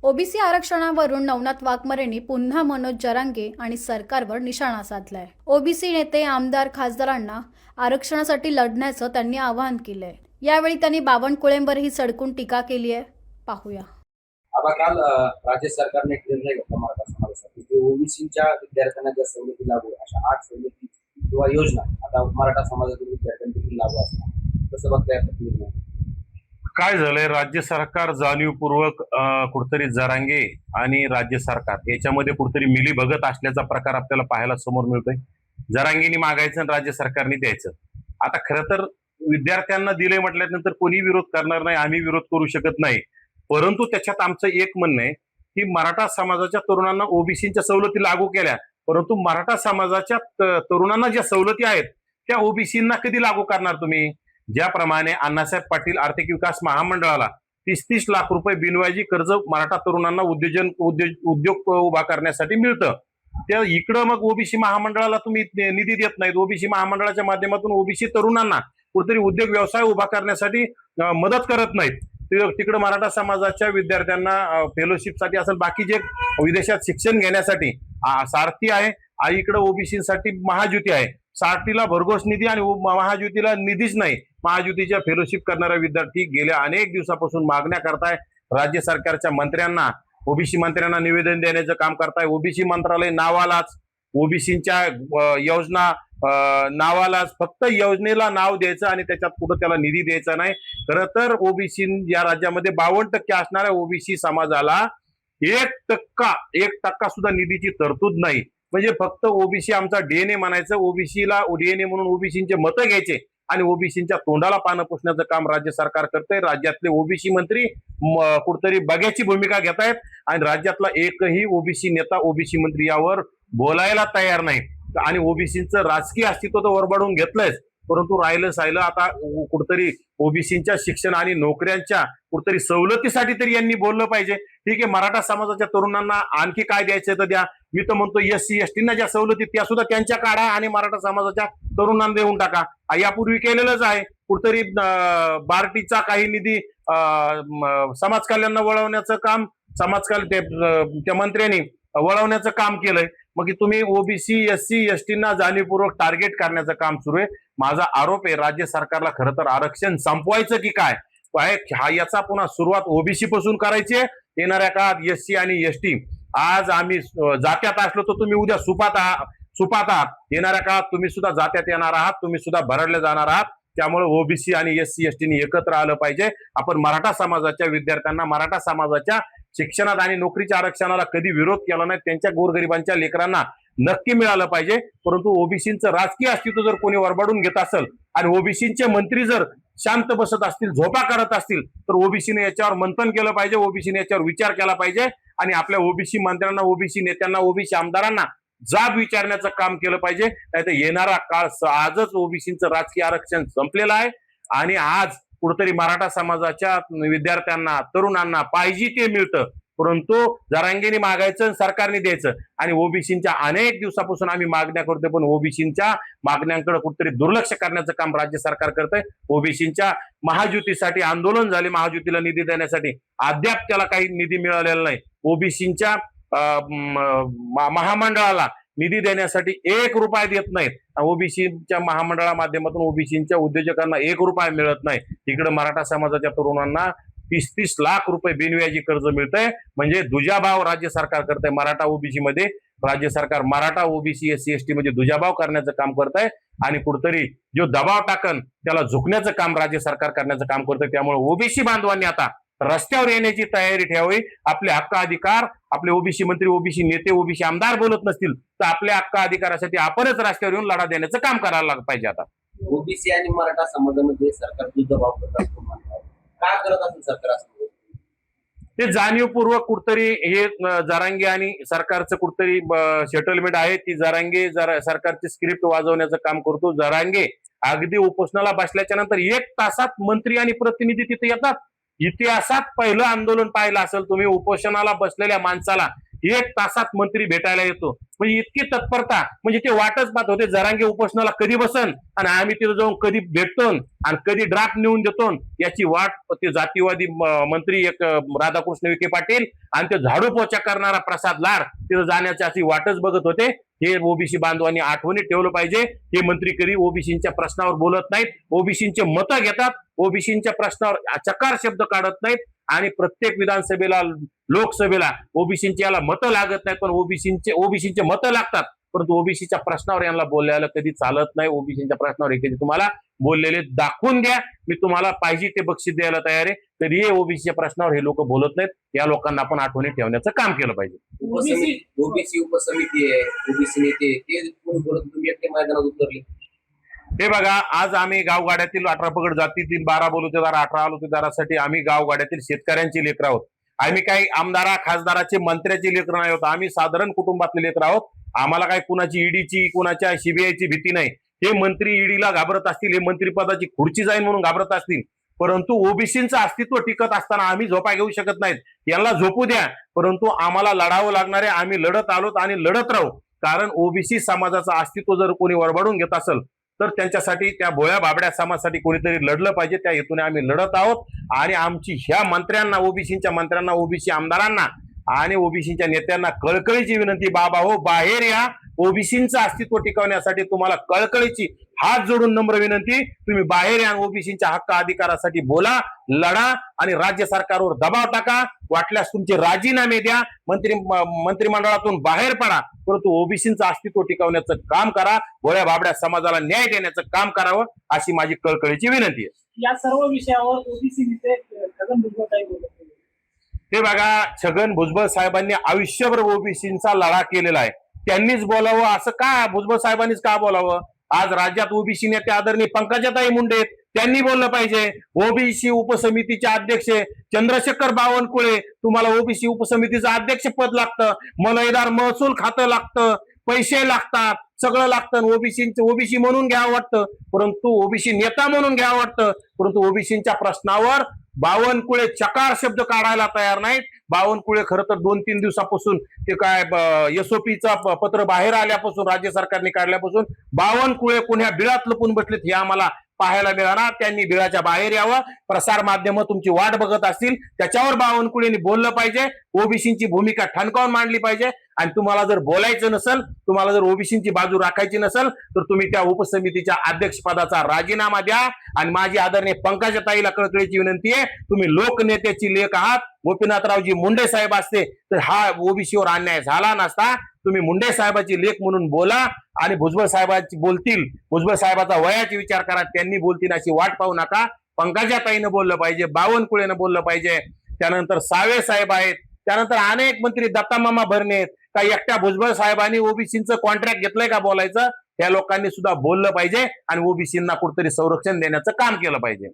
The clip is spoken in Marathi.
ओबीसी आरक्षणावरून नवनाथ वाघमारेंनी पुन्हा मनोज जरांगे आणि सरकारवर निशाणा साधलाय। ओबीसी नेते आमदार खासदारांना आरक्षणासाठी लढण्याचं त्यांनी आवाहन केलंय। यावेळी त्यांनी बावनकुळेंवरही सडकून टीका केली आहे। पाहूया। आता काल राज्य सरकारने एक निर्णय घेतला मराठा समाजासाठी की ओबीसीच्या विद्यार्थ्यांना ज्या सवलती लागू अशा 8 सवलती किंवा योजना आता मराठा समाजातील विद्यार्थ्यांसाठी लागू असणार। कसं बघताय निर्णय? काय झालंय, राज्य सरकार जाणीवपूर्वक कुठतरी जरांगे आणि राज्य सरकार याच्यामध्ये कुठतरी मिली भगत असल्याचा प्रकार आपल्याला पाहायला समोर मिळतोय। जरांगेनी मागायचं आणि राज्य सरकारने द्यायचं। आता खरं तर विद्यार्थ्यांना दिले म्हटल्यानंतर कोणी विरोध करणार नाही, आम्ही विरोध करू शकत नाही। परंतु त्याच्यात आमचं एक म्हणणं आहे की मराठा समाजाच्या तरुणांना ओबीसीच्या सवलती लागू केल्या, परंतु मराठा समाजाच्या तरुणांना ज्या सवलती आहेत त्या ओबीसींना कधी लागू करणार तुम्ही? ज्याप्रमाणे अण्णासाहेब पाटील आर्थिक विकास महामंडळाला 30-30 लाख रुपये बिनव्याजी कर्ज मराठा तरुणांना उद्योग उभा करण्यासाठी मिळतं, त्या इकडं मग ओबीसी महामंडळाला तुम्ही निधी देत नाहीत। ओबीसी महामंडळाच्या माध्यमातून ओबीसी तरुणांना कुठेतरी उद्योग व्यवसाय उभा करण्यासाठी मदत करत नाहीत। तिकडे मराठा समाजाच्या विद्यार्थ्यांना फेलोशिपसाठी असेल, बाकी जे विदेशात शिक्षण घेण्यासाठी सारथी आहे, इकडे ओबीसीसाठी महायुती आहे। सारथीला भरघोस निधी आणि महायुतीला निधीच नाही। महायुतीच्या फेलोशिप करणारे विद्यार्थी गेल्या अनेक दिवसापासून मागण्या करताय, राज्य सरकारच्या मंत्र्यांना, ओबीसी मंत्र्यांना निवेदन देण्याचं काम करताय। ओबीसी मंत्रालय नावालाच, ओबीसीच्या योजना नावालाच, फक्त योजनेला नाव द्यायचं आणि त्याच्यात कुठं त्याला निधी द्यायचा नाही। खरं तर ओबीसी या राज्यामध्ये 52% असणाऱ्या ओबीसी समाजाला 1% सुद्धा निधीची तरतूद नाही। म्हणजे फक्त ओबीसी आमचा डीएनए म्हणायचं, ओबीसीला डीएनए म्हणून ओबीसीचे मतं घ्यायचे आणि ओबीसीच्या तोंडाला पानं पुसण्याचं काम राज्य सरकार करतंय। राज्यातले ओबीसी मंत्री कुठतरी बघ्याची भूमिका घेत आहेत आणि राज्यातला एकही ओबीसी नेता, ओबीसी मंत्री यावर बोलायला तयार नाही आणि ओबीसीचं राजकीय अस्तित्व तर वरबाडून घेतलंयच, परंतु राहिलं साहिलं आता कुठतरी ओबीसीच्या शिक्षण आणि नोकऱ्यांच्या कुठतरी सवलतीसाठी तरी यांनी बोललं पाहिजे। ठीक आहे, मराठा समाजाच्या तरुणांना आणखी काय द्यायचं तर द्या। मी तर म्हणतो एससी एसटींना ज्या सवलती त्या सुद्धा त्यांच्या काढा आणि मराठा समाजाच्या तरुणांना देऊन टाका। यापूर्वी केलेलंच आहे, कुठतरी बार्टीचा काही निधी समाज कल्याणला वळवण्याचं काम त्या मंत्र्यांनी वळवण्याचं काम केलंय। मग तुम्ही ओबीसी एससी एसटींना जाणीवपूर्वक टार्गेट करण्याचं काम सुरू आहे। माझा आरोप आहे राज्य सरकारला खरं तर आरक्षण संपवायचं की काय याचा पुन्हा सुरुवात ओबीसी पासून करायची आहे। येणाऱ्या काळात एससी आणि एसटी, आज आम्ही जात्यात असलो तर तुम्ही उद्या सुपात आहात, येणाऱ्या काळात तुम्ही सुद्धा जात्यात येणार आहात, तुम्ही सुद्धा भरडले जाणार आहात। त्यामुळे ओबीसी आणि एससी एसटीने एकत्र आलं पाहिजे। आपण मराठा समाजाच्या विद्यार्थ्यांना, मराठा समाजाच्या शिक्षणात आणि नोकरीच्या आरक्षणाला कधी विरोध केला नाही, त्यांच्या गोरगरिबांच्या लेकरांना नक्की मिळालं पाहिजे। परंतु ओबीसीचं राजकीय अस्तित्व जर कोणी वरबाडून घेत असेल आणि ओबीसीचे मंत्री जर शांत बसत असतील, झोपा करत असतील, तर ओबीसीने याच्यावर मंथन केलं पाहिजे, ओबीसीने याच्यावर विचार केला पाहिजे आणि आपल्या ओबीसी मंत्र्यांना, ओबीसी नेत्यांना, ओबीसी आमदारांना जाब विचारण्याचं काम केलं पाहिजे। नाहीतर येणारा काळ आजच ओबीसीचं राजकीय आरक्षण संपलेलं आहे आणि आज कुठेतरी मराठा समाजाच्या विद्यार्थ्यांना, तरुणांना पाहिजे ते मिळतं, परंतु जरांगेने मागायचं, सरकारने द्यायचं आणि ओबीसीच्या अनेक दिवसापासून आम्ही मागण्या करतोय, पण ओबीसीच्या मागण्यांकडे कुठेतरी दुर्लक्ष करण्याचं काम राज्य सरकार करतंय। ओबीसीच्या महायुतीसाठी आंदोलन झाले, महायुतीला निधी देण्यासाठी अद्याप त्याला काही निधी मिळालेला नाही। ओबीसीच्या महामंडळाला निधी देण्यासाठी 1 रुपया देत नाहीत। ओबीसीच्या महामंडळा माध्यमातून ओबीसीच्या उद्योजकांना 1 रुपया मिळत नाही। तिकडे मराठा समाजाच्या तरुणांना 30-30 लाख रुपये बिनव्याजी कर्ज मिळतंय। म्हणजे दुजाभाव राज्य सरकार करतंय मराठा ओबीसी मध्ये। राज्य सरकार मराठा ओबीसी एससी एसटी मध्ये दुजाभाव करण्याचं काम करतंय आणि कुठतरी जो दबाव टाकन त्याला झुकण्याचं काम राज्य सरकार करण्याचं काम करतंय। त्यामुळे ओबीसी बांधवांनी आता रस्त्यावर येण्याची तयारी ठेवावी। आपले हक्क अधिकार, आपले ओबीसी मंत्री, ओबीसी नेते, ओबीसी आमदार बोलत नसतील तर आपल्या हक्क अधिकारासाठी आपणच रस्त्यावर येऊन लढा देण्याचं काम करायला पाहिजे। आता ओबीसी आणि मराठा समाजामध्ये सरकार दबाव करत असतो, काय करत असेल सरकार असं? ते जाणीवपूर्वक कुठतरी हे जरांगे आणि सरकारचं कुठतरी सेटलमेंट आहे ती जरांगे सरकारची स्क्रिप्ट वाजवण्याचं काम करतो। जरांगे अगदी उपोषणाला बसल्याच्या नंतर 1 तासात मंत्री आणि प्रतिनिधी तिथे येतात। इतिहासात पहिलं आंदोलन पाहिलं असेल तुम्ही, उपोषणाला बसलेल्या माणसाला 1 तासात मंत्री भेटायला येतो. म्हणजे इतकी तत्परता, म्हणजे ते वाटच पाहत होते जरांगे उपोषणाला कधी बसन आणि आम्ही तिथे जाऊन कधी भेटतो आणि कधी ड्राफ्ट नेऊन देतो, याची वाट ते जातीवादी मंत्री एक राधाकृष्ण विखे पाटील आणि ते झाडू पोचा करणारा प्रसाद लाड तिथे जाण्याची अशी वाटच बघत होते. हे ओबीसी बांधवांनी आठवणीत ठेवलं पाहिजे. हे मंत्री कधी ओबीसींच्या प्रश्नावर बोलत नाहीत, ओबीसींचे मतं घेतात, ओबीसींच्या प्रश्नावर चकार शब्द काढत नाहीत आणि प्रत्येक विधानसभेला लोकसभेला ओबीसींची याला मतं लागत नाहीत, पण ओबीसींचे मतं लागतात. परंतु ओबीसीच्या प्रश्नावर यांना बोलायला कधी चालत नाही. ओबीसीच्या प्रश्नावर कधी तुम्हाला बोललेले दाखवून द्या, मी तुम्हाला पाहिजे ते बक्षीस द्यायला तयार आहे. तरीही ओबीसीच्या प्रश्नावर हे लोक बोलत नाहीत. या लोकांना आपण आठवणीत ठेवण्याचं काम केलं पाहिजे. ओबीसी उपसमिती आहे, ओबीसी नेते ते कोणी बोलत, तुम्ही एकटे मैदानात उतरले. हे बघा, आज आम्ही गावगाड्यातील 18 पगड जातीतील 12 बलुतेदार 18 बलुतेदारासाठी आम्ही गावगाड्यातील शेतकऱ्यांची लेकर आहोत. आम्ही काही आमदारा खासदाराचे मंत्र्याची लेकर नाही आहोत. आम्ही साधारण कुटुंबातले लेकर आहोत. आम्हाला काही कुणाची ईडीची कुणाच्या सीबीआयची भीती नाही. हे मंत्री ईडीला घाबरत असतील, हे मंत्रिपदाची खुर्ची जाईल म्हणून घाबरत असतील, परंतु ओबीसींचं अस्तित्व टिकत असताना आम्ही झोपा घेऊ शकत नाहीत. यांना झोपू द्या, परंतु आम्हाला लढावं लागणार आहे. आम्ही लढत आलोत आणि लढत राहू. कारण ओबीसी समाजाचं अस्तित्व जर कोणी वरबाडून घेत असेल तर त्यांच्यासाठी, त्या भोळ्या बाबड्या समाजासाठी कोणीतरी लढलं पाहिजे. त्या हेतूने आम्ही लढत आहोत आणि आमची ह्या मंत्र्यांना, ओबीसीच्या मंत्र्यांना, ओबीसी आमदारांना आणि ओबीसीच्या नेत्यांना कळकळीची विनंती, बाबा हो बाहेर या. ओबीसींचं अस्तित्व टिकवण्यासाठी तुम्हाला कळकळीची हात जोडून नम्र विनंती, तुम्ही बाहेर या, ओबीसीच्या हक्क अधिकारासाठी बोला, लढा आणि राज्य सरकारवर दबाव टाका. वाटल्यास तुमचे राजीनामे द्या, मंत्रिमंडळातून बाहेर पडा, परंतु ओबीसींचं अस्तित्व टिकवण्याचं काम करा. भोळ्या बाबड्या समाजाला न्याय देण्याचं काम करावं, अशी माझी कळकळीची विनंती आहे. या सर्व विषयावर ओबीसी नेते छगन भुजबळ काही बोलत नाही. ते बघा, छगन भुजबळ साहेबांनी आयुष्यभर ओबीसींचा लढा केलेला आहे. त्यांनीच बोलावं असं का, भुजबळ साहेबांनीच का बोलावं? आज राज्यात ओबीसी नेते आदरणीय पंकजाताई मुंडे आहेत, त्यांनी बोललं पाहिजे. ओबीसी उपसमितीचे अध्यक्ष चंद्रशेखर बावनकुळे, तुम्हाला ओबीसी उपसमितीचं अध्यक्ष पद लागतं, मलयदार महसूल खातं लागतं, पैसे लागतात, सगळं लागतं. ओबीसी म्हणून घ्यावं वाटतं, परंतु ओबीसी नेता म्हणून घ्यावं वाटतं, परंतु ओबीसींच्या प्रश्नावर बावनकुळे चकार शब्द काढायला तयार नाहीत. बावनकुळे खरं तर 2-3 दिवसापासून ते काय एसओपीचा पत्र बाहेर आल्यापासून, राज्य सरकारने काढल्यापासून बावनकुळे पुण्या बिळात लपून बसलेत, हे आम्हाला पाहायला मिळाला. त्यांनी बिळाच्या बाहेर यावं. प्रसार माध्यम तुमची वाट बघत असतील, त्याच्यावर बावनकुळेंनी बोललं पाहिजे. ओबीसींची भूमिका ठणकावून मांडली पाहिजे. आणि तुम्हाला जर बोलायचं नसेल, तुम्हाला जर ओबीसींची बाजू राखायची नसेल, तर तुम्ही त्या उपसमितीच्या अध्यक्षपदाचा राजीनामा द्या. आणि माझी आदरणीय पंकजाताईला कळकळीची विनंती आहे, तुम्ही लोकनेत्याची लेख आहात. गोपीनाथरावजी मुंडे साहेब असते तर हा ओबीसीवर अन्याय झाला नसता. तुम्ही मुंडे साहेबाची लेख म्हणून बोला आणि भुजबळ साहेबांची बोलतील, भुजबळ साहेबाचा वयाचा विचार करा, त्यांनी बोलतील अशी वाट पाहू नका. पंकजाताईनं बोललं पाहिजे, बावनकुळेनं बोललं पाहिजे, त्यानंतर सावे साहेब आहेत, त्यानंतर अनेक मंत्री दत्तामामा भरणे आहेत. काही एकट्या भुजबळ साहेबांनी ओबीसीचं कॉन्ट्रॅक्ट घेतलंय का बोलायचं? त्या लोकांनी सुद्धा बोललं पाहिजे आणि ओबीसींना कुठेतरी संरक्षण देण्याचं काम केलं पाहिजे.